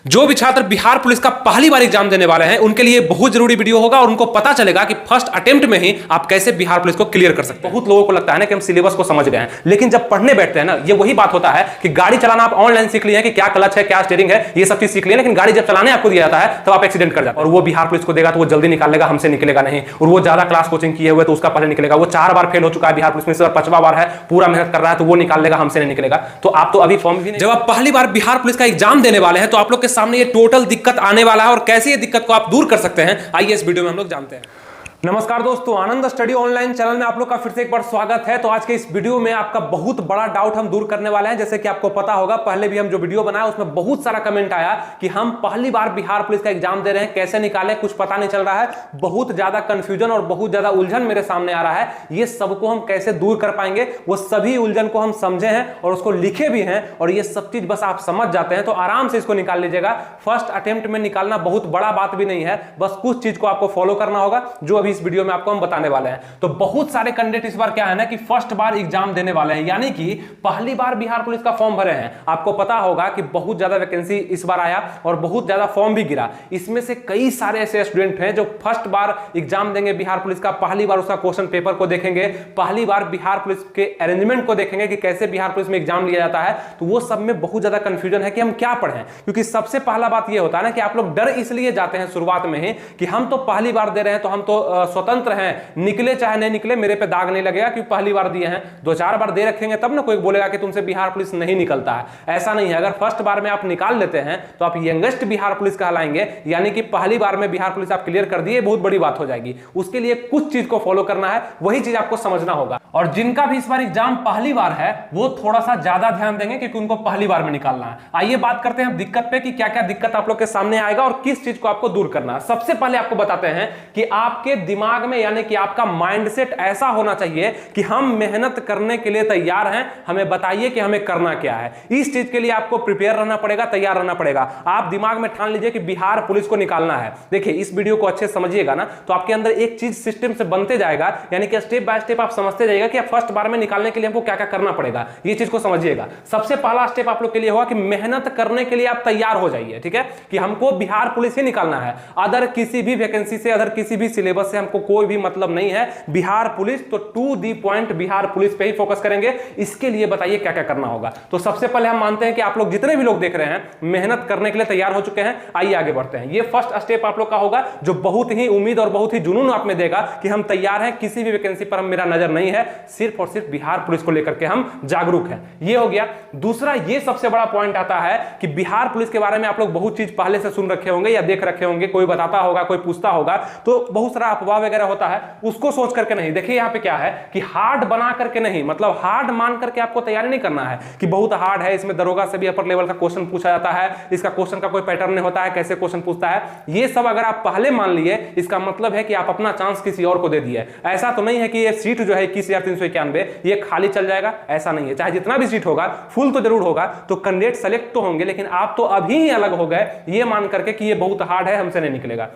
जो भी छात्र बिहार पुलिस का पहली बार एग्जाम देने वाले हैं उनके लिए बहुत जरूरी वीडियो होगा और उनको पता चलेगा कि फर्स्ट अटेम्प्ट में ही आप कैसे बिहार पुलिस को क्लियर कर सकते हैं। बहुत लोगों को लगता है ना कि हम सिलेबस को समझ गए हैं, लेकिन जब पढ़ने बैठते हैं ना, ये वही बात होता है कि गाड़ी चलाना आप ऑनलाइन सीख लिए हैं कि क्या क्लच है, क्या स्टीयरिंग है, ये सब चीज सीख लिए, लेकिन गाड़ी जब चलाने आपको दिया जाता है तब आप एक्सीडेंट कर जाते हैं। और वो बिहार पुलिस को देगा तो वो जल्दी निकाल लेगा, हमसे निकलेगा नहीं। और वो ज्यादा क्लास कोचिंग किए हुए तो उसका पहले निकलेगा। वो 4 बार फेल हो चुका है बिहार पुलिस में, 5वां बार है, पूरा मेहनत कर रहा है, तो वो निकाल लेगा, हमसे नहीं निकलेगा। तो आप तो अभी फॉर्म भी नहीं। जब आप पहली बार बिहार पुलिस का एग्जाम देने वाले हैं तो आप लोग के सामने ये टोटल दिक्कत आने वाला है, और कैसे ये दिक्कत को आप दूर कर सकते हैं आइए इस वीडियो में हम लोग जानते हैं। नमस्कार दोस्तों, आनंद स्टडी ऑनलाइन चैनल में आप लोग का फिर से एक बार स्वागत है। तो आज के इस वीडियो में आपका बहुत बड़ा डाउट हम दूर करने वाले हैं। जैसे कि आपको पता होगा, पहले भी हम जो वीडियो बनाया उसमें बहुत सारा कमेंट आया कि हम पहली बार बिहार पुलिस का एग्जाम दे रहे हैं, कैसे निकालें, कुछ पता नहीं चल रहा है, बहुत ज्यादा कंफ्यूजन और बहुत ज्यादा उलझन मेरे सामने आ रहा है। ये सबको हम कैसे दूर कर पाएंगे, वो सभी उलझन को हम समझे हैं और उसको लिखे भी हैं, और ये सब चीज बस आप समझ जाते हैं तो आराम से इसको निकाल लीजिएगा। फर्स्ट अटेम्प्ट में निकालना बहुत बड़ा बात भी नहीं है, बस कुछ चीज को आपको फॉलो करना होगा जो अभी इस वीडियो में आपको हम बताने वाले हैं। तो बहुत सारे कैंडिडेट इस बार क्या है ना कि फर्स्ट बार एग्जाम देने वाले हैं, यानी कि पहली बार बिहार पुलिस का फॉर्म भरे हैं। आपको पता होगा कि बहुत ज्यादा वैकेंसी इस बार आया और बहुत ज्यादा फॉर्म भी गिरा। इसमें से कई सारे ऐसे स्टूडेंट हैं जो फर्स्ट बार एग्जाम देंगे बिहार पुलिस का, पहली बार उसका क्वेश्चन पेपर को देखेंगे, पहली बार बिहार पुलिस के अरेंजमेंट को देखेंगे कि कैसे बिहार पुलिस में एग्जाम लिया जाता है। तो वो सब में बहुत ज्यादा कंफ्यूजन है कि हम क्या पढ़ें, क्योंकि सबसे पहला बात ये होता है ना कि आप लोग डर इसलिए जाते हैं शुरुआत में ही कि हम तो पहली बार दे रहे हैं, तो हम तो स्वतंत्र हैं, निकले चाहे नहीं निकले मेरे पे दाग नहीं लगेगा क्योंकि पहली बार दिए हैं। 2-4 बार दे रखेंगे तब ना कोई बोलेगा कि तुमसे बिहार पुलिस नहीं निकलता है। ऐसा नहीं है, अगर फर्स्ट बार में आप निकाल लेते हैं तो आप यंगेस्ट बिहार पुलिस कहलाएंगे, यानी कि पहली बार में बिहार पुलिस आप क्लियर कर दिए, बहुत बड़ी बात हो जाएगी। उसके लिए कुछ चीज को फॉलो करना है, वही चीज आपको समझना होगा। और जिनका भी इस बार एग्जाम पहली बार है वो थोड़ा सा ज्यादा ध्यान देंगे क्योंकि उनको पहली बार में निकालना है। आइए बात करते हैं दिक्कत पे कि क्या क्या दिक्कत आप लोग के सामने आएगा और किस चीज को आपको दूर करना है। सबसे पहले आपको बताते हैं कि आपके दिमाग में, यानी कि आपका माइंडसेट ऐसा होना चाहिए कि हम मेहनत करने के लिए तैयार हैं, हमें बताइए कि हमें करना क्या है। इस चीज के लिए आपको प्रिपेयर रहना पड़ेगा, तैयार रहना पड़ेगा। आप दिमाग में ठान लीजिए कि बिहार पुलिस को निकालना है। देखिए, इस वीडियो को अच्छे समझिएगा ना तो आपके अंदर एक चीज सिस्टम से बनते जाएगा, यानी कि स्टेप बाय स्टेप आप समझते जाइएगा कि फर्स्ट बार में निकालने के लिए हमको क्या क्या करना पड़ेगा। ये चीज को समझिएगा। सबसे पहला स्टेप आप लोग के लिए होगा कि मेहनत करने के लिए आप तैयार हो जाइए, ठीक है, कि हमको बिहार पुलिस ही निकालना है। अदर किसी भी वैकेंसी से, अदर किसी भी सिलेबस से हमको कोई भी मतलब नहीं है। बिहार पुलिस तो to the point Bihar police पे ही फोकस करेंगे। इसके लिए बताइए क्या क्या करना होगा। तो सबसे पहले हम मानते हैं कि आप लोग जितने भी लोग देख रहे हैं मेहनत करने के लिए तैयार हो चुके हैं। आइए आगे बढ़ते हैं। ये फर्स्ट स्टेप आप लोग का होगा जो बहुत ही उम्मीद और बहुत ही जुनून आप में देगा कि हम तैयार हैं, किसी भी वैकेंसी पर मेरा नजर नहीं है, सिर्फ और सिर्फ बिहार पुलिस को लेकर के हम जागरूक हैं। ये हो गया। दूसरा, ये सबसे बड़ा पॉइंट आता है कि बिहार पुलिस के बारे में आप लोग बहुत चीज पहले से सुन रखे होंगे या देख रखे होंगे, कोई बताता होगा, कोई पूछता होगा, तो बहुत सारा अफवाह वगैरह होता है, उसको सोच करके नहीं। देखिए यहाँ पे क्या है कि हार्ड बना करके नहीं, मतलब हार्ड मान करके आपको तैयारी नहीं करना है कि बहुत हार्ड है, इसमें दरोगा से भी अपर लेवल का क्वेश्चन पूछा जाता है, इसका क्वेश्चन का कोई पैटर्न नहीं होता है, कैसे क्वेश्चन पूछता है, ये सब अगर आप पहले मान लिए, इसका मतलब है कि आप अपना चांस किसी और को दे दिए। ऐसा तो नहीं है कि ये सीट जो है 21,391 ये खाली चल जाएगा, ऐसा नहीं है। चाहे जितना भी सीट होगा, फुल तो जरूर होगा, तो कैंडिडेट सेलेक्ट तो होंगे, लेकिन आप तो अभी ही अलग हो गए ये मान करके कि ये बहुत हार्ड है, हमसे नहीं निकलेगा।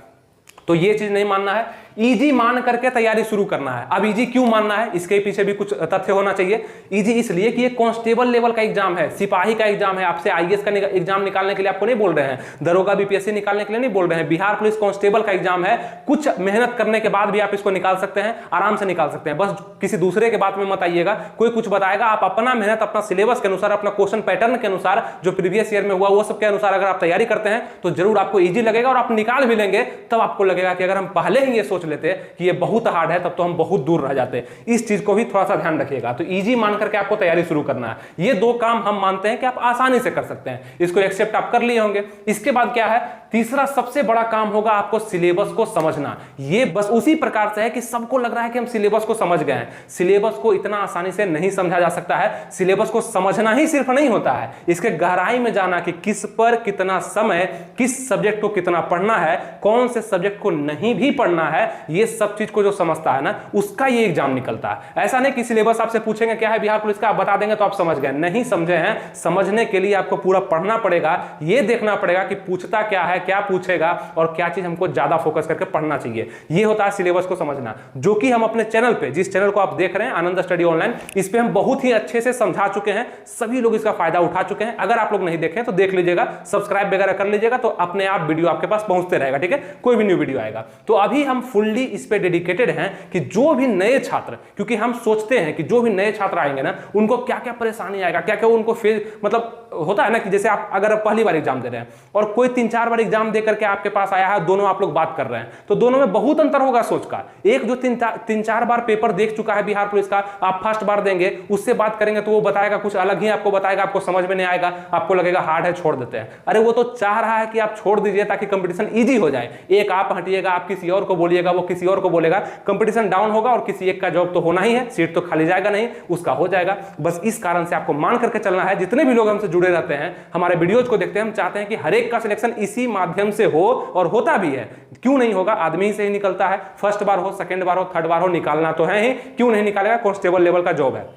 तो ये चीज नहीं मानना है, इजी मान करके तैयारी शुरू करना है। अब इजी क्यों मानना है, इसके पीछे भी कुछ तथ्य होना चाहिए। इजी इसलिए कि ये कांस्टेबल लेवल का एग्जाम है, सिपाही का एग्जाम है। आपसे आईएएस का एग्जाम निकालने के लिए आपको नहीं बोल रहे हैं, दरोगा बीपीएससी निकालने के लिए नहीं बोल रहे हैं। बिहार पुलिस कांस्टेबल का एग्जाम है। कुछ मेहनत करने के बाद भी आप इसको निकाल सकते हैं, आराम से निकाल सकते हैं। बस किसी दूसरे के बात में मत आइएगा, कोई कुछ बताएगा, आप अपना मेहनत, अपना सिलेबस के अनुसार, अपना क्वेश्चन पैटर्न के अनुसार, जो प्रीवियस ईयर में हुआ वो सब के अनुसार अगर आप तैयारी करते हैं तो जरूर आपको ईजी लगेगा और आप निकाल भी लेंगे। तब आपको लगेगा कि अगर हम पहले ही ये सोच लेते कि ये बहुत हार्ड है तब तो हम बहुत दूर रह जाते। इस चीज को भी थोड़ा सा ध्यान रखिएगा। तो इजी मान करके आपको तैयारी शुरू करना है। ये 2 काम हम मानते हैं कि आप आसानी से कर सकते हैं, इसको एक्सेप्ट आप कर लिए होंगे। इसके बाद क्या है, तीसरा सबसे बड़ा काम होगा आपको सिलेबस को समझना। ये बस उसी प्रकार से है कि सबको लग रहा है कि हम सिलेबस को समझ गए हैं। सिलेबस को इतना आसानी से नहीं समझा जा सकता है। सिलेबस को समझना ही सिर्फ नहीं होता है, इसके गहराई में जाना कि किस पर कितना समय, किस सब्जेक्ट को कितना पढ़ना है, कौन से सब्जेक्ट को नहीं भी पढ़ना है, ये सब चीज को जो समझता है ना, उसका ये एग्जाम निकलता है। ऐसा नहीं कि सिलेबस आपसे पूछेंगे क्या है बिहार पुलिस का, आप बता देंगे तो आप समझ गए, नहीं समझे हैं। समझने के लिए आपको पूरा पढ़ना पड़ेगा, ये देखना पड़ेगा कि पूछता क्या है, क्या पूछेगा और क्या चीज हमको ज्यादा फोकस करके पढ़ना चाहिए। ये होता है सिलेबस को समझना, जो कि हम अपने चैनल पे, जिस चैनल को आप देख रहे हैं आनंद स्टडी ऑनलाइन, इस पे हम बहुत ही अच्छे से समझा चुके हैं। सभी लोग इसका फायदा उठा चुके हैं। अगर आप लोग नहीं देखें तो देख लीजिएगा, सब्सक्राइब वगैरह कर लीजिएगा, तो अपने आप वीडियो आपके पास पहुंचते रहेगा। ठीक है, कोई भी न्यू वीडियो आएगा। तो अभी हम फुल्ली इस पे डेडिकेटेड हैं कि जो भी नए छात्र, क्योंकि हम सोचते हैं कि जो भी नए छात्र आएंगे ना, उनको क्या क्या परेशानी आएगा, क्या क्या उनको मतलब होता है ना कि जैसे आप अगर पहली बार एग्जाम दे रहे हैं और कोई 3-4 बार एग्जाम दे करके आपके पास आया है, दोनों आप लोग बात कर रहे हैं, तो दोनों में बहुत अंतर होगा सोच का। एक जो 3-4 बार पेपर देख चुका है बिहार पुलिस का, आप फर्स्ट बार देंगे, उससे बात करेंगे तो वो बताएगा कुछ अलग ही, आपको बताएगा, आपको समझ में नहीं आएगा, आपको लगेगा हार्ड है, छोड़ देते हैं। अरे वो तो चाह रहा है कि आप छोड़ दीजिए ताकि कंपटीशन ईजी हो जाए। एक आप हटिएगा, आप किसी और को बोलिएगा, वो किसी और को बोलेगा, कंपटीशन डाउन होगा और किसी एक का जॉब तो होना ही है, सीट तो खाली जाएगा नहीं, उसका हो जाएगा। बस इस कारण से आपको मान करके चलना है। जितने भी लोग हमसे जुड़े रहते हैं, हमारे वीडियोज को देखते हैं, हम चाहते हैं कि हर एक का सिलेक्शन इसी माध्यम से हो, और होता भी है। क्यों नहीं होगा, आदमी ही से ही निकलता है। फर्स्ट बार हो, सेकंड बार हो, थर्ड बार हो, निकालना तो है ही, क्यों नहीं निकालेगा, कांस्टेबल लेवल का जॉब है।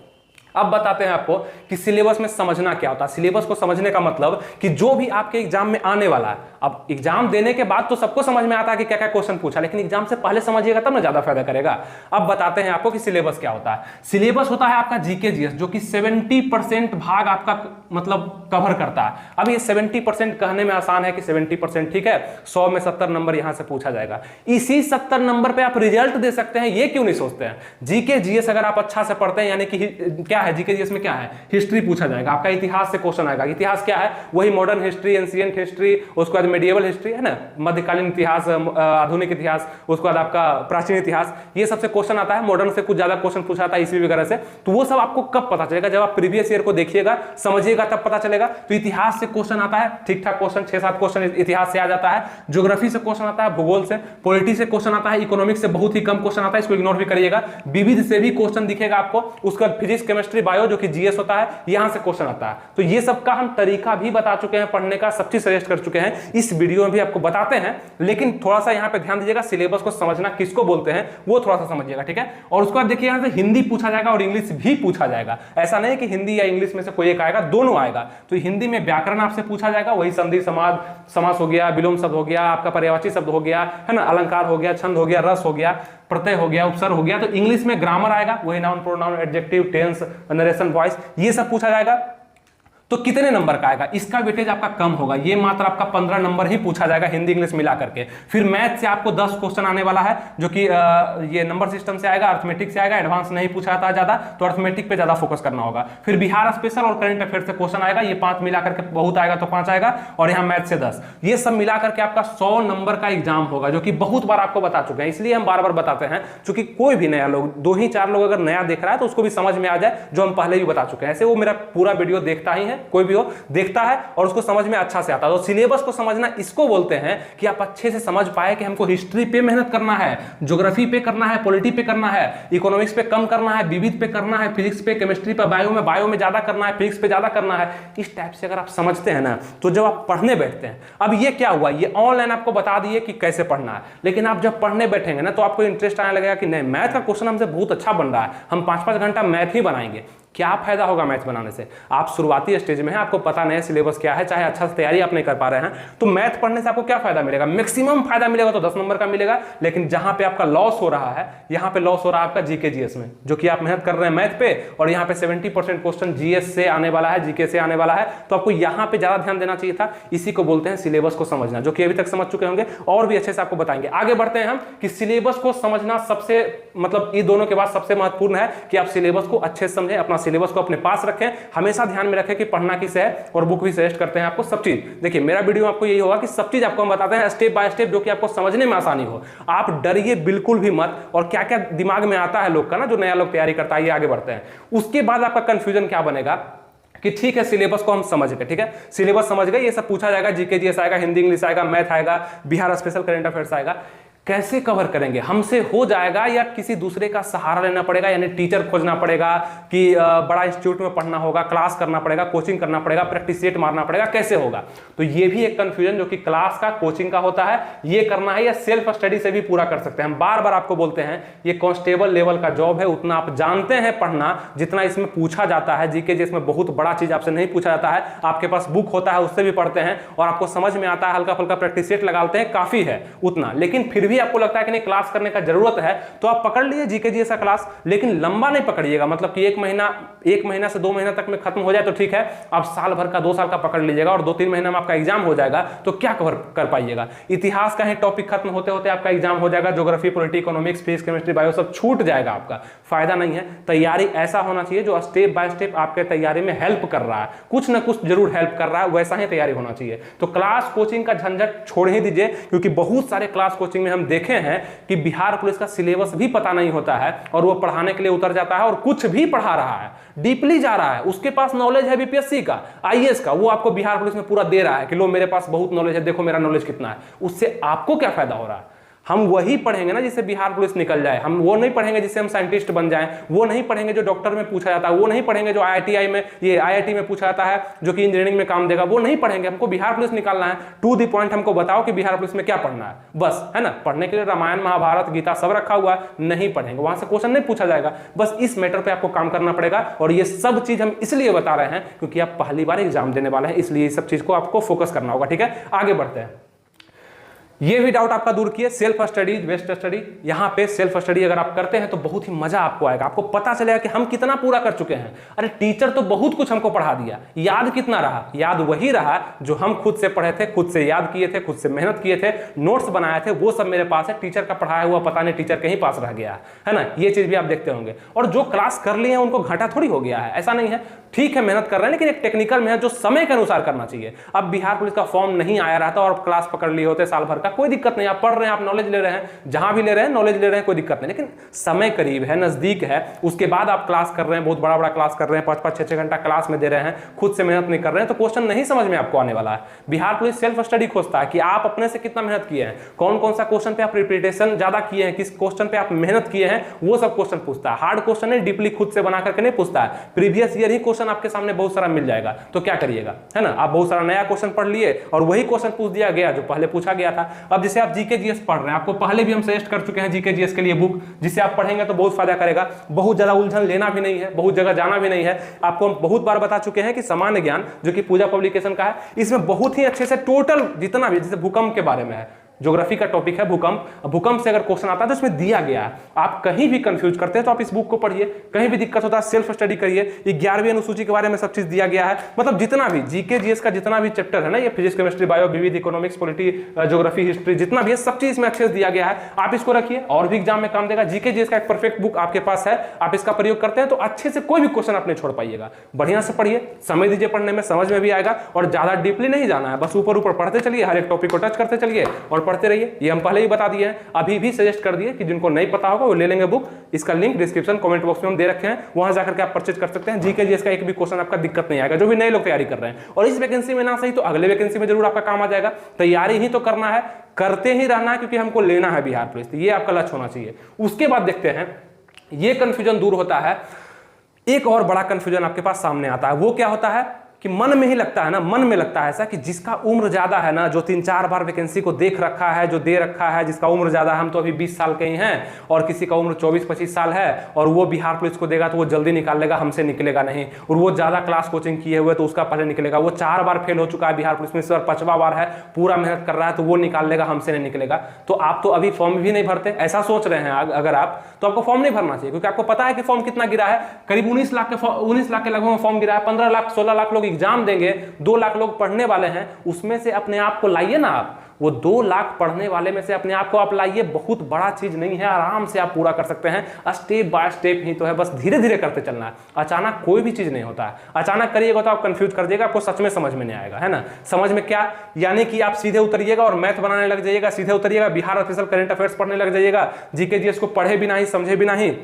अब बताते हैं आपको कि सिलेबस में समझना क्या होता है। सिलेबस को समझने का मतलब कि जो भी आपके एग्जाम में आने वाला है, अब एग्जाम देने के बाद तो सबको समझ में आता है कि क्या क्या क्वेश्चन पूछा, लेकिन एग्जाम से पहले समझिएगा तब ना ज्यादा फायदा करेगा। अब बताते हैं आपको कि सिलेबस क्या होता है। सिलेबस होता है आपका जीके जीएस, जो कि 70% भाग आपका मतलब कवर करता है। अब ये 70% कहने में आसान है कि 70%, ठीक है, 100 में 70 नंबर यहां से पूछा जाएगा। इसी 70 नंबर पे आप रिजल्ट दे सकते हैं, ये क्यों नहीं सोचते हैं। जीके जीएस अगर आप अच्छा से पढ़ते हैं, यानी कि क्या है जीके जीएस में, क्या है, हिस्ट्री पूछा जाएगा, आपका इतिहास से क्वेश्चन आएगा। इतिहास क्या है, वही मॉडर्न हिस्ट्री, एंशिएंट हिस्ट्री, उसके बाद मेडिएवल हिस्ट्री है ना, मध्यकालीन इतिहास, आधुनिक इतिहास, उसके बाद आपका प्राचीन इतिहास, ये सबसे क्वेश्चन आता है। मॉडर्न से कुछ ज्यादा क्वेश्चन पूछा था ईस्वी वगैरह से, तो वो सब आपको कब पता चलेगा, जब आप प्रीवियस ईयर को देखिएगा, समझिएगा, तब पता चलेगा। तो इतिहास से क्वेश्चन आता है, ठीक ठाक क्वेश्चन, 6-7 क्वेश्चन इतिहास से आ जाता है। ज्योग्राफी से क्वेश्चन आता है, भूगोल से, पॉलिटी से क्वेश्चन आता है, इकोनॉमिक्स से बहुत ही कम क्वेश्चन आता है, इसको इग्नोर भी करिएगा। विविध से भी क्वेश्चन दिखेगा आपको, उसके बाद फिजिक्स, केमिस्ट्री, बायो, जो कि जीएस होता है, यहां से क्वेश्चन आता है। तो ये सब का हम तरीका भी बता चुके हैं पढ़ने का, सब चीज सजेस्ट कर चुके हैं, इस वीडियो में भी आपको बताते हैं। लेकिन थोड़ा सा यहां पे ध्यान दीजिएगा, सिलेबस को समझना किसको बोलते हैं वो थोड़ा सा समझिएगा, ठीक है। और उसके बाद देखिए यहां से हिंदी पूछा जाएगा और इंग्लिश भी पूछा जाएगा। ऐसा नहीं कि हिंदी या इंग्लिश में से कोई एक आएगा, दोनों आएगा। तो हिंदी में व्याकरण आपसे पूछा जाएगा, वही संधि, समास हो गया, विलोम शब्द हो गया, आपका पर्यायवाची शब्द हो गया, है ना, अलंकार हो गया, छंद हो गया, रस हो गया, प्रत्यय हो गया, उपसर्ग हो गया। तो इंग्लिश में ग्रामर आएगा, वही noun, pronoun, adjective, tense, narration, voice, ये सब पूछा जाएगा। तो कितने नंबर का आएगा, इसका वेटेज आपका कम होगा, ये मात्र आपका 15 नंबर ही पूछा जाएगा हिंदी इंग्लिश मिला करके। फिर मैथ से आपको 10 क्वेश्चन आने वाला है, जो कि ये नंबर सिस्टम से आएगा, अर्थमेटिक से आएगा, एडवांस नहीं पूछा था ज्यादा, तो अर्थमेटिक पे ज्यादा फोकस करना होगा। फिर बिहार स्पेशल और करंट अफेयर से क्वेश्चन आएगा, ये 5 मिला करके बहुत आएगा तो 5 आएगा, और यहाँ मैथ से 10, ये सब मिला करके आपका 100 नंबर का एग्जाम होगा, जो कि बहुत बार आपको बता चुके हैं, इसलिए हम बार बार बताते हैं, क्योंकि कोई भी नया लोग, 2 ही 4 लोग अगर नया देख रहा है तो उसको भी समझ में आ जाए, जो हम पहले भी बता चुके हैं। ऐसे वो मेरा पूरा वीडियो देखता ही है, कोई भी हो देखता है और उसको समझ में अच्छा से आता है। तो सिलेबस को समझना इसको बोलते हैं कि आप अच्छे से समझ पाए कि हमको हिस्ट्री पे मेहनत करना है, ज्योग्राफी पे करना है, पॉलिटी पे करना है, इकोनॉमिक्स पे कम करना है, विविध पे करना है, फिजिक्स पे, केमिस्ट्री पे, बायो में ज्यादा करना है, फिजिक्स पे ज्यादा करना है। इस टाइप से अगर आप समझते हैं ना, तो जब आप पढ़ने बैठते हैं, अब ये क्या हुआ, ये ऑनलाइन आपको बता दिए कि कैसे पढ़ना है, लेकिन आप जब पढ़ने बैठेंगे ना, तो आपको इंटरेस्ट आने लगेगा कि नहीं, मैथ का क्वेश्चन हमसे बहुत अच्छा बन रहा है, हम 5-5 घंटा मैथ ही बनाएंगे। क्या फायदा होगा मैथ बनाने से, आप शुरुआती स्टेज में हैं, आपको पता नहीं है सिलेबस क्या है, चाहे अच्छा से तैयारी आप नहीं कर पा रहे हैं, तो मैथ पढ़ने से आपको क्या फायदा मिलेगा, मैक्सिमम फायदा मिलेगा तो 10 नंबर का मिलेगा। लेकिन जहां पे आपका लॉस हो रहा है, यहां पे लॉस हो रहा है आपका जीके जीएस में, जो कि आप मेहनत कर रहे हैं मैथ पे, और यहां पे 70% क्वेश्चन जीएस से आने वाला है, जीके से आने वाला है, तो आपको यहां पे ज्यादा ध्यान देना चाहिए था। इसी को बोलते हैं सिलेबस को समझना, जो कि अभी तक समझ चुके होंगे, और भी अच्छे से आपको बताएंगे। आगे बढ़ते हैं हम कि सिलेबस को समझना सबसे मतलब ये दोनों के बाद सबसे महत्वपूर्ण है कि आप सिलेबस को अच्छे से समझें, अपना सिलेबस को अपने पास रखें, हमेशा ध्यान में रखें कि पढ़ना किसे है, और बुक भी सजेस्ट करते हैं आपको सब चीज। देखिए मेरा वीडियो आपको यही होगा कि सब चीज आपको हम बताते हैं स्टेप बाय स्टेप, जो कि आपको समझने में आसानी हो। आप डरिए बिल्कुल भी मत, और क्या क्या दिमाग में आता है लोग का ना, जो नया लोग तैयारी करता है, ये आगे बढ़ते हैं। उसके बाद आपका कंफ्यूजन क्या बनेगा कि ठीक है सिलेबस को हम समझ गए, ठीक है सिलेबस समझ गए, ये सब पूछा जाएगा, जीके जीएस आएगा, हिंदी इंग्लिश आएगा, मैथ आएगा, बिहार स्पेशल करंट अफेयर्स आएगा। कैसे कवर करेंगे, हमसे हो जाएगा या किसी दूसरे का सहारा लेना पड़ेगा, यानी टीचर खोजना पड़ेगा कि बड़ा इंस्टीट्यूट में पढ़ना होगा, क्लास करना पड़ेगा, कोचिंग करना पड़ेगा, प्रैक्टिस सेट मारना पड़ेगा, कैसे होगा। तो ये भी एक कंफ्यूजन जो कि क्लास का, कोचिंग का होता है, ये करना है या सेल्फ स्टडी से भी पूरा कर सकते हैं। हम बार बार आपको बोलते हैं ये कांस्टेबल लेवल का जॉब है, उतना आप जानते हैं पढ़ना जितना इसमें पूछा जाता है। जीके जी इसमें बहुत बड़ा चीज आपसे नहीं पूछा जाता है, आपके पास बुक होता है उससे भी पढ़ते हैं और आपको समझ में आता है, हल्का फुल्का प्रैक्टिस सेट लगाते हैं, काफी है उतना। लेकिन फिर भी आपको लगता है कि नहीं क्लास करने का जरूरत है तो आप पकड़ लीजिए जीके जी ऐसा क्लास, लेकिन लंबा नहीं पकड़िएगा। मतलब कि एक महीना से 2 महीना तक में खत्म हो जाए तो ठीक है, आप साल भर का 2 साल का पकड़ लीजिएगा और 2-3 महीने में आपका एग्जाम हो जाएगा तो क्या कवर कर पाइएगा। इतिहास का ही टॉपिक खत्म होते होते आपका एग्जाम हो जाएगा, geography, polity, economics, physics, chemistry, bio सब छूट जाएगा आपका, फायदा नहीं है। तैयारी ऐसा होना चाहिए जो स्टेप बाय स्टेप आपके तैयारी में हेल्प कर रहा है, कुछ ना कुछ जरूर हेल्प कर रहा है, वैसा ही तैयारी होना चाहिए। तो क्लास कोचिंग का झंझट छोड़ ही दीजिए, क्योंकि बहुत सारे क्लास कोचिंग में हम देखे हैं कि बिहार पुलिस का सिलेबस भी पता नहीं होता है और वो पढ़ाने के लिए उतर जाता है और कुछ भी पढ़ा रहा है, डीपली जा रहा है, उसके पास नॉलेज है बीपीएससी का, आईएएस का, वो आपको बिहार पुलिस में पूरा दे रहा है कि लो मेरे पास बहुत नॉलेज है, देखो मेरा नॉलेज कितना है। उससे आपको क्या फायदा हो रहा है। हम वही पढ़ेंगे ना जिससे बिहार पुलिस निकल जाए, हम वो नहीं पढ़ेंगे जिससे हम साइंटिस्ट बन जाएं, वो नहीं पढ़ेंगे जो डॉक्टर में पूछा जाता है, वो नहीं पढ़ेंगे जो आईआईटी में पूछा जाता है जो कि इंजीनियरिंग में काम देगा, वो नहीं पढ़ेंगे। हमको बिहार पुलिस निकालना है, टू द पॉइंट हमको बताओ कि बिहार पुलिस में क्या पढ़ना है, बस, है ना। पढ़ने के लिए रामायण, महाभारत, गीता सब रखा हुआ है, नहीं पढ़ेंगे, वहां से क्वेश्चन नहीं पूछा जाएगा। बस इस मैटर पर आपको काम करना पड़ेगा और ये सब चीज हम इसलिए बता रहे हैं क्योंकि आप पहली बार एग्जाम देने वाले हैं, इसलिए सब चीज को आपको फोकस करना होगा। ठीक है, आगे बढ़ते हैं। ये भी डाउट आपका दूर किए, सेल्फ स्टडी, बेस्ट स्टडी। यहां पे सेल्फ स्टडी अगर आप करते हैं तो बहुत ही मजा आपको आएगा, आपको पता चलेगा कि हम कितना पूरा कर चुके हैं। अरे टीचर तो बहुत कुछ हमको पढ़ा दिया, याद कितना रहा, याद वही रहा जो हम खुद से पढ़े थे, खुद से याद किए थे, खुद से मेहनत किए थे, नोट्स बनाए थे, वो सब मेरे पास है। टीचर का पढ़ाया हुआ पता नहीं टीचर कहीं पास रह गया है ना, ये चीज भी आप देखते होंगे। और जो क्लास कर लिए हैं उनको घाटा थोड़ी हो गया है, ऐसा नहीं है, ठीक है मेहनत कर रहे हैं लेकिन एक टेक्निकल मेहनत जो समय के अनुसार करना चाहिए। अब बिहार पुलिस का फॉर्म नहीं आया रहता और क्लास पकड़ लिए होते साल भर का, कोई दिक्कत नहीं, आप पढ़ रहे हैं, आप नॉलेज ले रहे हैं, जहां भी ले रहे हैं नॉलेज ले रहे हैं, कोई दिक्कत नहीं। लेकिन समय करीब है, नजदीक है, उसके बाद आप क्लास कर रहे हैं, बहुत बड़ा बड़ा क्लास कर रहे हैं, 5-5, 6-6 घंटा क्लास में दे रहे हैं, खुद से मेहनत नहीं कर रहे हैं, तो क्वेश्चन नहीं समझ में आपको आने वाला है। बिहार पुलिस सेल्फ स्टडी खोजता है कि आप अपने से कितना मेहनत किए हैं, कौन कौन सा क्वेश्चन पे आप प्रिपरेशन ज्यादा किए हैं, किस क्वेश्चन पे आप मेहनत किए हैं, वो सब क्वेश्चन पूछता है। हार्ड क्वेश्चन नहीं, डीपली खुद से बना करके नहीं पूछता है। प्रीवियस ईयर ही क्वेश्चन आपके सामने बहुत सारा मिल जाएगा, तो क्या करिएगा, है ना। आप बहुत सारा नया क्वेश्चन पढ़ लिए और वही क्वेश्चन पूछ दिया गया जो पहले पूछा गया था। अब जैसे आप जीके जीएस पढ़ रहे हैं, आपको पहले भी हम सजेस्ट कर चुके हैं जीके जीएस के लिए बुक, जिससे आप पढ़ेंगे तो बहुत फायदा करेगा। बहुत ज्यादा उलझन लेना भी नहीं है, बहुत जगह जाना भी नहीं है। आपको हम बहुत बार बता चुके हैं कि सामान्य ज्ञान जो कि पूजा पब्लिकेशन का है, इसमें बहुत ही अच्छे से टोटल जितना भी, जैसे भूकंप के बारे में है, ज्योग्राफी का टॉपिक है भूकंप से अगर क्वेश्चन आता है तो इसमें दिया गया है। आप कहीं भी कंफ्यूज करते हैं तो आप इस बुक को पढ़िए, कहीं भी दिक्कत होता है सेल्फ स्टडी करिए। 11वीं अनुसूची के बारे में सब चीज दिया गया है, मतलब जितना भी जीके जीएस का जितना भी चैप्टर है ना, ये फिजिक्स, केमिस्ट्री, बायो, विविध, इकोनॉमिक्स, पॉलिटी, ज्योग्राफी, हिस्ट्री, जितना भी है सब चीज में अच्छे से दिया गया है। आप इसको रखिए और भी एग्जाम में काम देगा। जीके जीएस का एक परफेक्ट बुक आपके पास है, आप इसका प्रयोग करते हैं तो अच्छे से कोई भी क्वेश्चन आप नहीं छोड़ पाइएगा। बढ़िया से पढ़िए, समय दीजिए पढ़ने में, समझ में भी आएगा और ज्यादा डीपली नहीं जाना है, बस ऊपर ऊपर पढ़ते चलिए, हर एक टॉपिक को टच करते चलिए और पढ़ते रहिए। ये हम पहले ही बता दिए हैं, अभी भी सजेस्ट कर दिए कि जिनको नहीं पता होगा वो ले लेंगे बुक। इसका लिंक डिस्क्रिप्शन कमेंट बॉक्स में हम दे रखे हैं, वहां जाकर के आप परचेज कर सकते हैं। जीके जीएस का एक भी क्वेश्चन आपका दिक्कत नहीं आएगा, जो भी नए लोग तैयारी कर रहे हैं। और इस वैकेंसी में ना सही तो अगले वैकेंसी में जरूर आपका काम आ जाएगा। तैयारी ही तो करना है, करते ही रहना है, क्योंकि हमको लेना है बिहार पुलिस, तो ये आपका लक्ष्य होना चाहिए। उसके बाद देखते हैं, ये कंफ्यूजन दूर होता है, एक और बड़ा कंफ्यूजन आपके पास सामने आता है। वो क्या होता है कि मन में ही लगता है ना, मन में लगता है ऐसा कि जिसका उम्र ज्यादा है ना, जो 3-4 बार वैकेंसी को देख रखा है, जो दे रखा है, जिसका उम्र ज्यादा है, हम तो अभी 20 साल के ही हैं और किसी का उम्र 24-25 साल है और वो बिहार पुलिस को देगा तो वो जल्दी निकाल लेगा, हमसे निकलेगा नहीं। और वो ज्यादा क्लास कोचिंग किए हुए तो उसका पहले निकलेगा। वो 4 बार फेल हो चुका है बिहार पुलिस में, इस बार 5वां बार है, पूरा मेहनत कर रहा है, तो वो निकाल लेगा, हमसे नहीं निकलेगा। तो आप तो अभी फॉर्म भी नहीं भरते, ऐसा सोच रहे हैं अगर आप, तो आपको फॉर्म नहीं भरना चाहिए, क्योंकि आपको पता है कि फॉर्म कितना गिरा है, करीब 19 लाख के लगभग फॉर्म गिरा है। 15 लाख 16 लाख लोग एग्जाम देंगे, 2 लाख लोग पढ़ने वाले हैं, उसमें से अपने आप को लाइए ना आप। वो 2 लाख पढ़ने वाले में से अपने आप को आप लाइए, बहुत बड़ा चीज नहीं है, आराम से आप पूरा कर सकते हैं। स्टेप बाय स्टेप ही तो है, बस धीरे धीरे करते चलना है। अचानक कोई भी चीज नहीं होता है, अचानक करिएगा तो आप कंफ्यूज कर देगा, आपको सच में समझ में नहीं आएगा, है ना। समझ में क्या, यानी कि आप सीधे उतरिएगा और मैथ बनाने लग जाइएगा, सीधे उतरिएगा बिहार ऑफिशियल करंट अफेयर्स पढ़ने लग जाइएगा, जीके जीएस को पढ़े भी नहीं, समझे भी नहीं,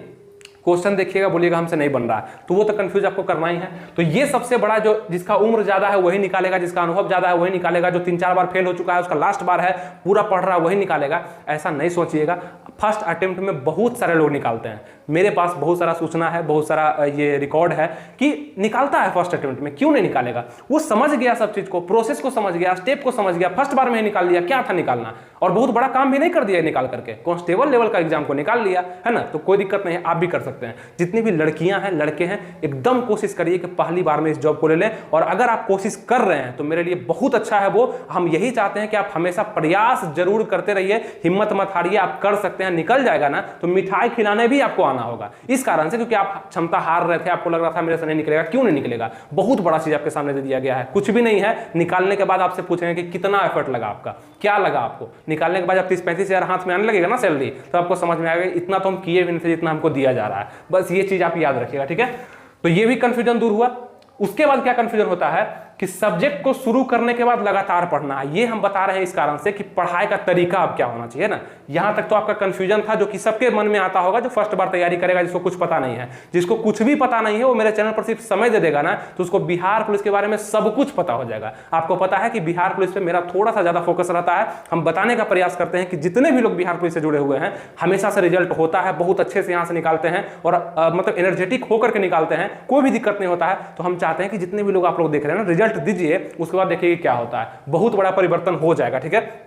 क्वेश्चन देखिएगा, बोलिएगा हमसे नहीं बन रहा है, तो वो तो कंफ्यूज आपको करना ही है। तो ये सबसे बड़ा, जो जिसका उम्र ज्यादा है वही निकालेगा, जिसका अनुभव ज्यादा है वही निकालेगा, जो 3-4 बार फेल हो चुका है उसका लास्ट बार है पूरा पढ़ रहा है वही निकालेगा, ऐसा नहीं सोचिएगा। फर्स्ट अटेम्प्ट में बहुत सारे लोग निकालते हैं, मेरे पास बहुत सारा सूचना है, बहुत सारा ये रिकॉर्ड है कि निकालता है फर्स्ट अटेम्प्ट में, क्यों नहीं निकालेगा? वो समझ गया सब चीज को, प्रोसेस को समझ गया, स्टेप को समझ गया, फर्स्ट बार में ही निकाल लिया, क्या था निकालना, और बहुत बड़ा काम भी नहीं कर दिया निकाल करके, कांस्टेबल लेवल का एग्जाम को निकाल लिया है ना। तो कोई दिक्कत नहीं है, आप भी कर सकते हैं। जितनी भी लड़कियां हैं लड़के हैं, एकदम कोशिश करिए कि पहली बार में इस जॉब को ले लें, और अगर आप कोशिश कर रहे हैं तो मेरे लिए बहुत अच्छा है। वो हम यही चाहते हैं कि आप हमेशा प्रयास जरूर करते रहिए, हिम्मत मत हारिए, आप कर सकते हैं। निकल जाएगा ना तो मिठाई खिलाने भी आपको आना होगा, इस कारण से क्योंकि आप क्षमता हार रहे थे, आपको लग रहा था मेरे से नहीं निकलेगा, क्यों नहीं निकलेगा? बहुत बड़ा चीज आपके सामने दे दिया गया है, कुछ भी नहीं है। निकालने के बाद आपसे पूछेंगे कि कितना एफर्ट लगा आपका, क्या लगा आपको। निकालने के बाद जब 30-35 हजार हाथ में आने लगेगा ना सैलरी, तो आपको समझ में आएगा इतना तो हम किए भी नहीं थे जितना हमको दिया जा रहा है। बस ये चीज आप याद रखिएगा, ठीक है। तो ये भी कंफ्यूजन दूर हुआ। उसके बाद क्या कंफ्यूजन होता है कि सब्जेक्ट को शुरू करने के बाद लगातार पढ़ना है। ये हम बता रहे हैं इस कारण से कि पढ़ाई का तरीका अब क्या होना चाहिए ना। यहां तक तो आपका कंफ्यूजन था, जो कि सबके मन में आता होगा जो फर्स्ट बार तैयारी करेगा, जिसको कुछ पता नहीं है। जिसको कुछ भी पता नहीं है वो मेरे चैनल पर सिर्फ समय दे देगा ना, तो उसको बिहार पुलिस के बारे में सब कुछ पता हो जाएगा। आपको पता है कि बिहार पुलिस पे मेरा थोड़ा सा ज्यादा फोकस रहता है। हम बताने का प्रयास करते हैं कि जितने भी लोग बिहार पुलिस से जुड़े हुए हैं हमेशा से रिजल्ट होता है, बहुत अच्छे से यहाँ से निकालते हैं, और मतलब एनर्जेटिक होकर के निकालते हैं, कोई भी दिक्कत नहीं होता है। तो हम चाहते हैं कि जितने भी लोग आप लोग देख रहे हैं ना, रिजल्ट दीजिए, उसके बाद देखिए क्या होता है, बहुत बड़ा परिवर्तन हो जाएगा, ठीक है।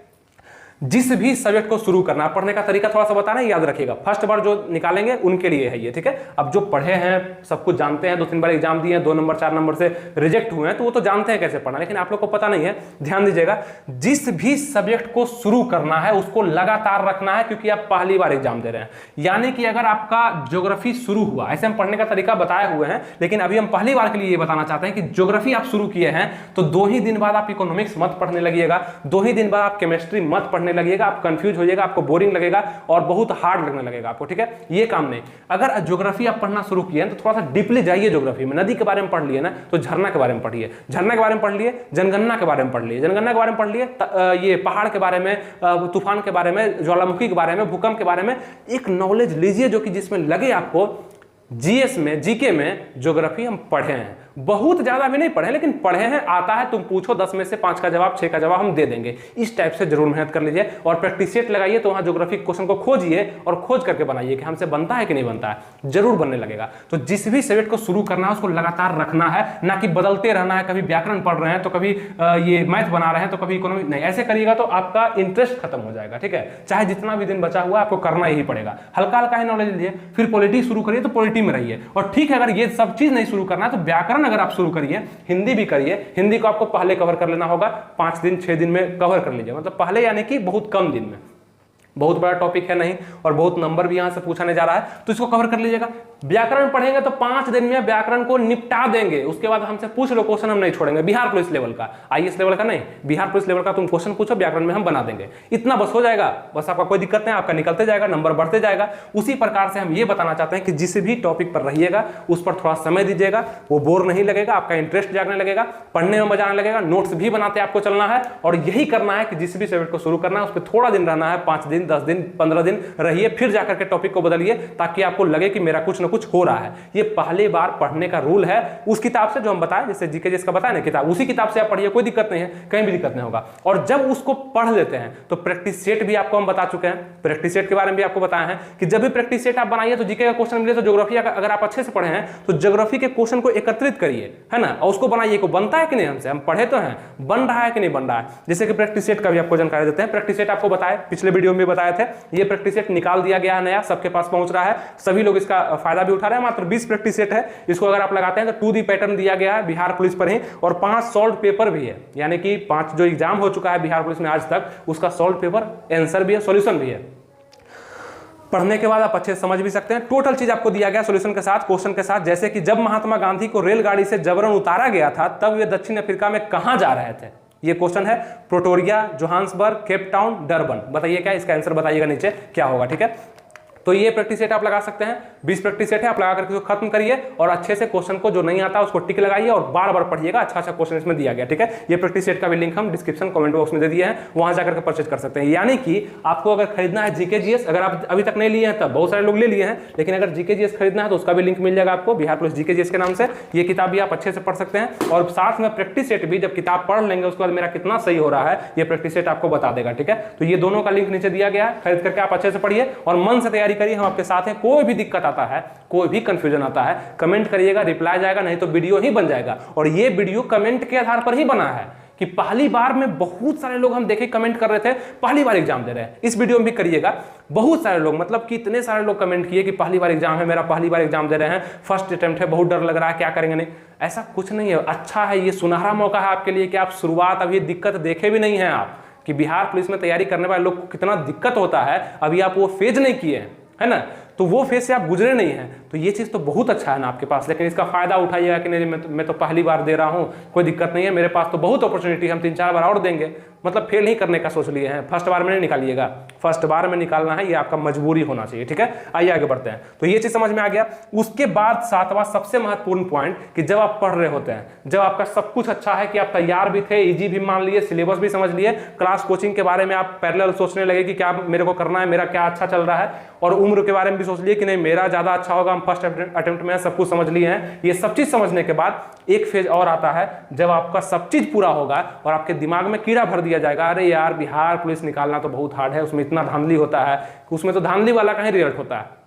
जिस भी सब्जेक्ट को शुरू करना, पढ़ने का तरीका थोड़ा सा बताना है, याद रखिएगा। फर्स्ट बार जो निकालेंगे उनके लिए है ये, ठीक है। अब जो पढ़े हैं, सब कुछ जानते हैं, 2-3 बार एग्जाम दिए हैं, 2 नंबर 4 नंबर से रिजेक्ट हुए हैं, तो वो तो जानते हैं कैसे पढ़ना, लेकिन आप लोग को पता नहीं है। ध्यान दीजिएगा, जिस भी सब्जेक्ट को शुरू करना है उसको लगातार रखना है, क्योंकि आप पहली बार एग्जाम दे रहे हैं। यानी कि अगर आपका ज्योग्राफी शुरू हुआ, ऐसे हम पढ़ने का तरीका बताए हुए हैं, लेकिन अभी हम पहली बार के लिए ये बताना चाहते हैं कि ज्योग्राफी आप शुरू किए हैं तो 2 ही दिन बाद आप इकोनॉमिक्स मत पढ़ने लगिएगा, 2 ही दिन बाद आप केमिस्ट्री मत पढ़ने लगिएगा। आप कंफ्यूज हो जाएगा, आपको बोरिंग लगेगा और बहुत हार्ड लगने लगेगा आपको, ठीक है। ये काम नहीं। अगर ज्योग्राफी आप पढ़ना शुरू किए तो थोड़ा सा डीपली जाइए ज्योग्राफी में। नदी के बारे में पढ़ लिए ना, तो झरना के बारे में पढ़िए, झरना के बारे में पढ़ लिए, जनगणना के बारे में पढ़ लिए, जनगणना के बारे में पढ़ लिए, ये पहाड़ के बारे में, तूफान के बारे में, ज्वालामुखी के बारे में, भूकंप के बारे में एक नॉलेज लीजिए, जो कि जिसमें लगे आपको जीएस में, जीके में ज्योग्राफी हम पढ़े हैं, बहुत ज्यादा भी नहीं पढ़े लेकिन पढ़े हैं, आता है। तुम पूछो 10 में से 5 का जवाब, 6 का जवाब हम दे देंगे। इस टाइप से जरूर मेहनत कर लीजिए और प्रैक्टिस सेट लगाइए, तो वहां ज्योग्राफी क्वेश्चन को खोजिए और खोज करके बनाइए कि हमसे बनता है कि नहीं बनता है, जरूर बनने लगेगा। तो जिस भी सब्जेक्ट को शुरू करना है उसको लगातार रखना है, ना कि बदलते रहना है। कभी व्याकरण पढ़ रहे हैं तो कभी ये मैथ बना रहे हैं तो कभी इकोनॉमिक, नहीं। ऐसे करिएगा तो आपका इंटरेस्ट खत्म हो जाएगा, ठीक है। चाहे जितना भी दिन बचा हुआ आपको करना ही पड़ेगा। हल्का हल्का ही नॉलेज लीजिए, फिर पॉलिटी शुरू करिए तो पॉलिटी में रहिए। और ठीक है, अगर ये सब चीज नहीं शुरू करना है तो व्याकरण अगर आप शुरू करिए, हिंदी भी करिए। हिंदी को आपको पहले कवर कर लेना होगा, 5 दिन 6 दिन में कवर कर लीजिए, मतलब पहले यानी कि बहुत कम दिन में। बहुत बड़ा टॉपिक है नहीं, और बहुत नंबर भी यहां से पूछाने जा रहा है, तो इसको कवर कर लीजिएगा। व्याकरण पढ़ेंगे तो 5 दिन में व्याकरण को निपटा देंगे। उसके बाद हमसे पूछ लो क्वेश्चन, हम नहीं छोड़ेंगे। बिहार पुलिस लेवल का, आईएएस लेवल का नहीं, बिहार पुलिस लेवल का तुम क्वेश्चन पूछो, व्याकरण में हम बना देंगे। इतना बस हो जाएगा, बस आपका कोई दिक्कत नहीं, आपका निकलते जाएगा, नंबर बढ़ते जाएगा। उसी प्रकार से हम ये बताना चाहते हैं कि जिस भी टॉपिक पर रहिएगा उस पर थोड़ा समय दीजिएगा, वो बोर नहीं लगेगा, आपका इंटरेस्ट जागने लगेगा, पढ़ने में मजा आने लगेगा। नोट्स भी बनाते आपको चलना है, और यही करना है कि जिस भी सब्जेक्ट को शुरू करना है उस पर थोड़ा दिन रहना है, 5 दिन 10 दिन 15 दिन रहिए, फिर जाकर के टॉपिक को बदलिए, ताकि आपको लगे कि मेरा कुछ ना कुछ हो रहा है। ये पहली बार पढ़ने का रूल है। उस किताब से जो हम बताएं, जैसे जीके जिसका बताया ना किताब, उसी किताब से आप पढ़िए, कोई दिक्कत नहीं है, कहीं भी दिक्कत नहीं होगा। और जब उसको पढ़ लेते हैं तो प्रैक्टिस सेट भी आपको हम बता चुके हैं, प्रैक्टिस सेट के बारे में भी आपको बताया है कि जब भी प्रैक्टिस सेट आप बनाइए तो जीके का क्वेश्चन मिले तो ज्योग्राफी अगर आप अच्छे से पढ़े हैं तो ज्योग्राफी के क्वेश्चन को एकत्रित करिए, है ना, और उसको बनाइए। को बनता है कि नहीं, हमसे हम पढ़े तो हैं, बन रहा है कि नहीं बन रहा है। जैसे कि प्रैक्टिस सेट का भी आपको जानकारी देते हैं। प्रैक्टिस सेट आपको बताए, पिछले वीडियो में बताए थे, ये प्रैक्टिस सेट निकाल दिया गया है नया, सबके पास पहुंच रहा है, सभी लोग इसका फायदा भी उठा रहे हैं। मात्र 20 प्रैक्टिस सेट है, इसको अगर आप लगाते हैं तो 2D पैटर्न दिया गया है बिहार पुलिस पर ही, और 5 सॉल्व पेपर भी है, यानी कि 5 जो एग्जाम हो चुका है बिहार पुलिस में आज तक, उसका सॉल्व पेपर, आंसर भी है, सॉल्यूशन भी है। पढ़ने के बाद आप अच्छे समझ भी सकते हैं। टोटल चीज आपको दिया गया सॉल्यूशन के साथ, क्वेश्चन के साथ। जैसे कि जब महात्मा गांधी को रेलगाड़ी से जबरन उतारा गया था तब वे दक्षिण अफ्रीका में कहां जा रहे थे। ये क्वेश्चन है, Pretoria, Johannesburg, Cape Town, Durban. बताइए क्या इसका आंसर बताइएगा नीचे क्या होगा, ठीक है। तो ये प्रैक्टिस सेट आप लगा सकते हैं, 20 प्रैक्टिस सेट है, आप लगा करके खत्म करिए और अच्छे से क्वेश्चन को जो नहीं आता उसको टिक लगाइए और बार बार पढ़िएगा। अच्छा क्वेश्चन इसमें दिया गया, ठीक है। ये प्रैक्टिस सेट का भी लिंक हम डिस्क्रिप्शन कमेंट बॉक्स में दे दिए हैं, वहां जाकर के परचेज कर सकते हैं। यानी कि आपको अगर खरीदना है जीके जीएस, अगर आप अभी तक नहीं लिए हैं तब बहुत सारे लोग ले लिए हैं, लेकिन अगर जीके जीएस खरीदना है तो उसका भी लिंक मिल जाएगा आपको, बिहार पुलिस जीके जीएस के नाम से। ये किताब भी आप अच्छे से पढ़ सकते हैं और साथ में प्रैक्टिस सेट भी, जब किताब पढ़ लेंगे उसके बाद मेरा कितना सही हो रहा है ये प्रैक्टिस सेट आपको बता देगा, ठीक है। तो ये दोनों का लिंक नीचे दिया गया है, खरीद करके आप अच्छे से पढ़िए और मन से तैयारी करिए, हम आपके साथ हैं। कोई भी दिक्कत आता है, कोई भी कंफ्यूजन आता है, कमेंट करिएगा, रिप्लाई जाएगा, नहीं तो वीडियो ही बन जाएगा। और ये वीडियो कमेंट के आधार पर ही बना है कि पहली बार में बहुत सारे लोग हम देखे कमेंट कर रहे थे पहली बार एग्जाम दे रहे हैं, इस वीडियो में भी करिएगा। बहुत सारे लोग, मतलब कि इतने सारे लोग कमेंट किए कि पहली बार एग्जाम है मेरा, पहली बार एग्जाम दे रहे हैं, फर्स्ट अटेम्प्ट है, बहुत डर लग रहा है, क्या करेंगे। नहीं, ऐसा कुछ नहीं है। अच्छा है, ये सुनहरा मौका है आपके लिए कि आप शुरुआत, अभी दिक्कत देखे भी नहीं है आप कि बिहार पुलिस में तैयारी करने वाले लोग को कितना दिक्कत होता है, अभी आप वो फेज नहीं किए हैं, है ना। तो वो फेज से आप गुजरे नहीं हैं, तो ये चीज़ तो बहुत अच्छा है ना आपके पास। लेकिन इसका फायदा उठाइएगा कि नहीं, मैं तो पहली बार दे रहा हूँ, कोई दिक्कत नहीं है, मेरे पास तो बहुत अपॉर्चुनिटी है, हम 3-4 बार और देंगे, मतलब फेल ही करने का सोच लिए हैं। फर्स्ट बार में नहीं निकालिएगा, फर्स्ट बार में निकालना है, ये आपका मजबूरी होना चाहिए, ठीक है। आइए आगे बढ़ते हैं। तो ये चीज़ समझ में आ गया। उसके बाद 7वां सबसे महत्वपूर्ण पॉइंट कि जब आप पढ़ रहे होते हैं, जब आपका सब कुछ अच्छा है कि आप तैयार भी थे, इजी भी मान लिए, सिलेबस भी समझ लिए, क्लास कोचिंग के बारे में आप पैरेलल सोचने लगे कि क्या मेरे को करना है, मेरा क्या अच्छा चल रहा है, और उम्र के बारे में भी सोच लिए कि नहीं मेरा ज़्यादा अच्छा होगा, हम फर्स्ट अटेम्प्ट में सब कुछ समझ लिए हैं। ये सब चीज़ समझने के बाद एक फेज और आता है, जब आपका सब चीज़ पूरा होगा और आपके दिमाग में कीड़ा भर दिया जाएगा, अरे यार बिहार पुलिस निकालना तो बहुत हार्ड है, उसमें इतना धांधली होता है, उसमें तो धांधली वाला कहीं रिजल्ट होता है।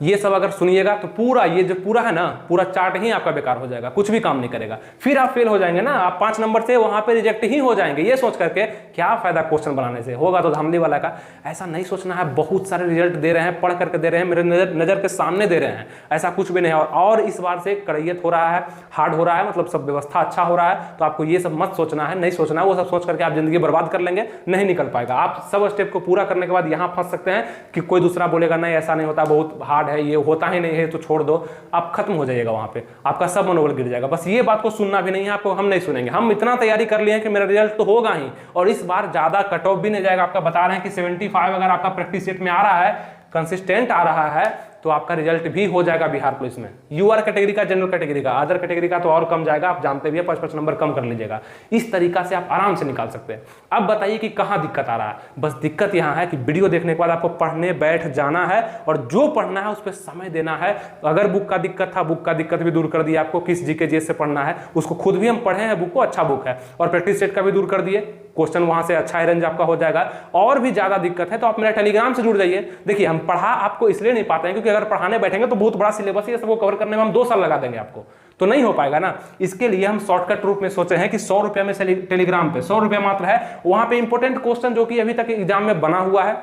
ये सब अगर सुनिएगा तो पूरा ये जो पूरा है ना, पूरा चार्ट ही आपका बेकार हो जाएगा, कुछ भी काम नहीं करेगा, फिर आप फेल हो जाएंगे ना, आप 5 नंबर से वहां पे रिजेक्ट ही हो जाएंगे। ये सोच करके क्या फायदा क्वेश्चन बनाने से, होगा तो धांधली वाला का। ऐसा नहीं सोचना है, बहुत सारे रिजल्ट दे रहे हैं, पढ़ करके दे रहे हैं, मेरे नजर के सामने दे रहे हैं, ऐसा कुछ भी नहीं है। और इस बार से कड़ैयत हो रहा है, हार्ड हो रहा है, मतलब सब व्यवस्था अच्छा हो रहा है, तो आपको ये सब मत सोचना है, नहीं सोचना है। वो सब सोच करके आप जिंदगी बर्बाद कर लेंगे, नहीं निकल पाएगा। आप सब स्टेप को पूरा करने के बाद यहाँ फंस सकते हैं कि कोई दूसरा बोलेगा नहीं ऐसा नहीं होता, बहुत हार्ड है, ये होता ही नहीं है तो छोड़ दो, आप खत्म हो जाइएगा, वहां पे आपका सब मनोबल गिर जाएगा। बस ये बात को सुनना भी नहीं है आपको, हम नहीं सुनेंगे, हम इतना तैयारी कर लिए हैं कि मेरा रिजल्ट तो होगा ही, और इस बार ज्यादा कट ऑफ भी नहीं जाएगा। आपका बता रहे हैं कि 75 अगर आपका प्रैक्टिस सेट में आ रहा है, कंसिस्टेंट आ रहा है, तो आपका रिजल्ट भी हो जाएगा बिहार पुलिस में। यूआर कैटेगरी का, जनरल कैटेगरी का, अदर कैटेगरी का तो और कम जाएगा, आप जानते भी हैं, 5-5 नंबर कम कर लीजिएगा। इस तरीका से आप आराम से निकाल सकते हैं। अब बताइए कि कहाँ दिक्कत आ रहा है। बस दिक्कत यहाँ है कि वीडियो देखने के बाद आपको पढ़ने बैठ जाना है, और जो पढ़ना है उस पर समय देना है। अगर बुक का दिक्कत था, बुक का दिक्कत भी दूर कर दिया आपको, किस जीके जीएस से पढ़ना है उसको खुद भी हम पढ़े हैं, बुक को अच्छा बुक है, और प्रैक्टिस सेट का भी दूर कर दिए, क्वेश्चन वहां से अच्छा रेंज आपका हो जाएगा। और भी ज्यादा दिक्कत है तो आप मेरा टेलीग्राम से जुड़ जाइए। देखिए हम पढ़ा आपको इसलिए नहीं पाते हैं क्योंकि अगर पढ़ाने बैठेंगे तो बहुत बड़ा सिलेबस है, सबको कवर करने में हम 2 साल लगा देंगे आपको, तो नहीं हो पाएगा ना। इसके लिए हम शॉर्टकट रूप में सोचे हैं कि 100 रुपये में टेलीग्राम पे 100 रुपये मात्र है, वहां पे इंपॉर्टेंट क्वेश्चन जो कि अभी तक एग्जाम में बना हुआ है,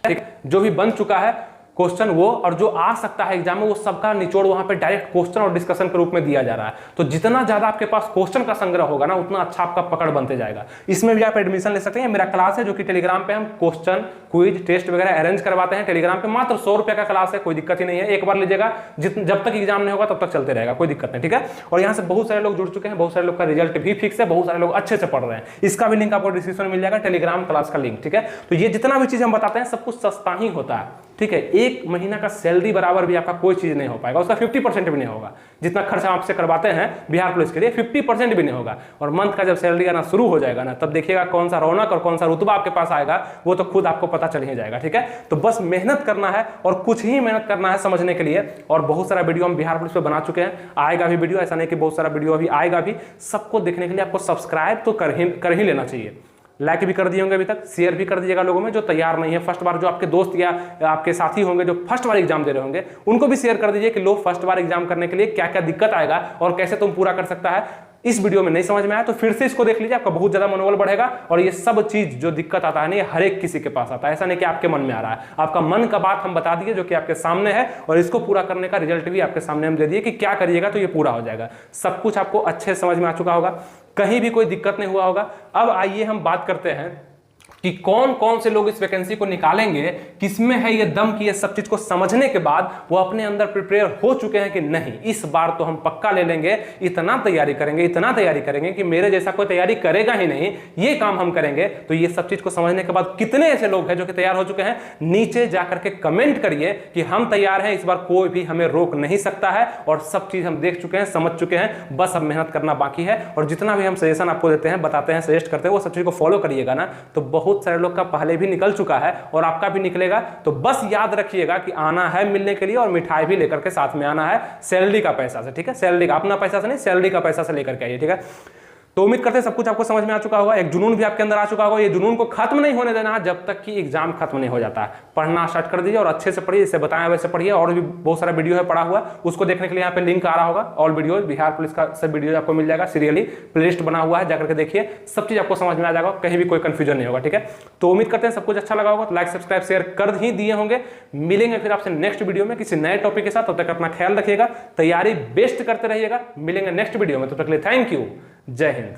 ठीक, जो भी बन चुका है क्वेश्चन वो, और जो आ सकता है एग्जाम में, वो सबका निचोड़ वहां पे डायरेक्ट क्वेश्चन और डिस्कशन के रूप में दिया जा रहा है। तो जितना ज्यादा आपके पास क्वेश्चन का संग्रह होगा ना, उतना अच्छा आपका पकड़ बनते जाएगा। इसमें भी आप एडमिशन ले सकते हैं। मेरा क्लास है जो कि टेलीग्राम पे हम क्वेश्चन, क्विज, टेस्ट वगैरह अरेंज करवाते हैं टेलीग्राम पे। मात्र 100 रुपये का क्लास है, कोई दिक्कत ही नहीं है। एक बार लीजिएगा, जब तक एग्जाम नहीं होगा तब तक चलते रहेगा, कोई दिक्कत नहीं, ठीक है। और यहाँ से बहुत सारे लोग जुड़ चुके हैं, बहुत सारे लोग का रिजल्ट भी फिक्स है, बहुत सारे लोग अच्छे से पढ़ रहे हैं। इसका भी लिंक आपको डिस्क्रिप्शन में मिल जाएगा, टेलीग्राम क्लास का लिंक, ठीक है। तो ये जितना भी चीज हम बताते हैं सब कुछ सस्ता ही होता है, ठीक है। 1 महीना का सैलरी बराबर भी आपका कोई चीज नहीं हो पाएगा, उसका 50% भी नहीं होगा। जितना खर्चा आपसे करवाते हैं बिहार पुलिस के लिए 50% भी नहीं होगा। और मंथ का जब सैलरी आना शुरू हो जाएगा ना, तब देखिएगा कौन सा रौनक और कौन सा रुतबा आपके पास आएगा, वो तो खुद आपको पता चल ही जाएगा, ठीक है। तो बस मेहनत करना है, और कुछ ही मेहनत करना है समझने के लिए। और बहुत सारा वीडियो हम बिहार पुलिस पे बना चुके हैं, आएगा भी वीडियो, ऐसा नहीं कि बहुत सारा वीडियो अभी आएगा भी। सबको देखने के लिए आपको सब्सक्राइब तो कर ही लेना चाहिए। लाइक भी कर दिए होंगे अभी तक, शेयर भी कर दीजिएगा लोगों में जो तैयार नहीं है फर्स्ट बार, जो आपके दोस्त या आपके साथी होंगे जो फर्स्ट बार एग्जाम दे रहे होंगे, उनको भी शेयर कर दीजिए कि लो फर्स्ट बार एग्जाम करने के लिए क्या क्या दिक्कत आएगा और कैसे तुम पूरा कर सकता है। इस वीडियो में नहीं समझ में आया तो फिर से इसको देख लीजिए, आपका बहुत ज्यादा मनोबल बढ़ेगा। और ये सब चीज जो दिक्कत आता है ना, ये हर एक किसी के पास आता है, ऐसा नहीं कि आपके मन में आ रहा है। आपका मन का बात हम बता दिए जो कि आपके सामने है, और इसको पूरा करने का रिजल्ट भी आपके सामने हम दे दिए कि क्या करिएगा तो ये पूरा हो जाएगा। सब कुछ आपको अच्छे से समझ में आ चुका होगा, कहीं भी कोई दिक्कत नहीं हुआ होगा। अब आइए हम बात करते हैं कि कौन कौन से लोग इस वैकेंसी को निकालेंगे, किसमें है ये दम कि ये सब चीज को समझने के बाद वो अपने अंदर प्रिपेयर हो चुके हैं कि नहीं इस बार तो हम पक्का ले लेंगे, इतना तैयारी करेंगे कि मेरे जैसा कोई तैयारी करेगा ही नहीं, ये काम हम करेंगे। तो ये सब चीज को समझने के बाद कितने ऐसे लोग हैं जो कि तैयार हो चुके हैं, नीचे जाकर के कमेंट करिए कि हम तैयार हैं, इस बार कोई भी हमें रोक नहीं सकता है और सब चीज हम देख चुके हैं, समझ चुके हैं, बस अब मेहनत करना बाकी है। और जितना भी हम सजेशन आपको देते हैं, बताते हैं, सजेस्ट करते हैं, वो सब चीज को फॉलो करिएगा ना, तो बहुत सारे लोग का पहले भी निकल चुका है और आपका भी निकलेगा। तो बस याद रखिएगा कि आना है मिलने के लिए और मिठाई भी लेकर के साथ में आना है, सैलरी का पैसा से, ठीक है, सैलरी का, अपना पैसा से नहीं, सैलरी का पैसा से लेकर के आइए, ठीक है। तो उम्मीद करते हैं सब कुछ आपको समझ में आ चुका होगा, एक जुनून भी आपके अंदर आ चुका होगा। ये जुनून को खत्म नहीं होने देना जब तक कि एग्जाम खत्म नहीं हो जाता है। पढ़ना स्टार्ट कर दीजिए और अच्छे से पढ़िए, जैसे बताया वैसे पढ़िए। और भी बहुत सारा वीडियो है पढ़ा हुआ, उसको देखने के लिए यहाँ पे लिंक आ रहा होगा, ऑल वीडियो, बिहार पुलिस का सब वीडियो आपको मिल जाएगा, सीरियली प्लेलिस्ट बना हुआ है, जाकर के देखिए, सब चीज आपको समझ में आ जाएगा, कहीं भी कोई कंफ्यूजन नहीं होगा, ठीक है। तो उम्मीद करते हैं सब कुछ अच्छा लगा होगा, तो लाइक सब्सक्राइब शेयर कर ही दिए होंगे। मिलेंगे फिर आपसे नेक्स्ट वीडियो में किसी नए टॉपिक के साथ, तब तक अपना ख्याल रखिएगा, तैयारी बेस्ट करते रहिएगा। मिलेंगे नेक्स्ट वीडियो में, तब तक के लिए थैंक यू, जय हिंद।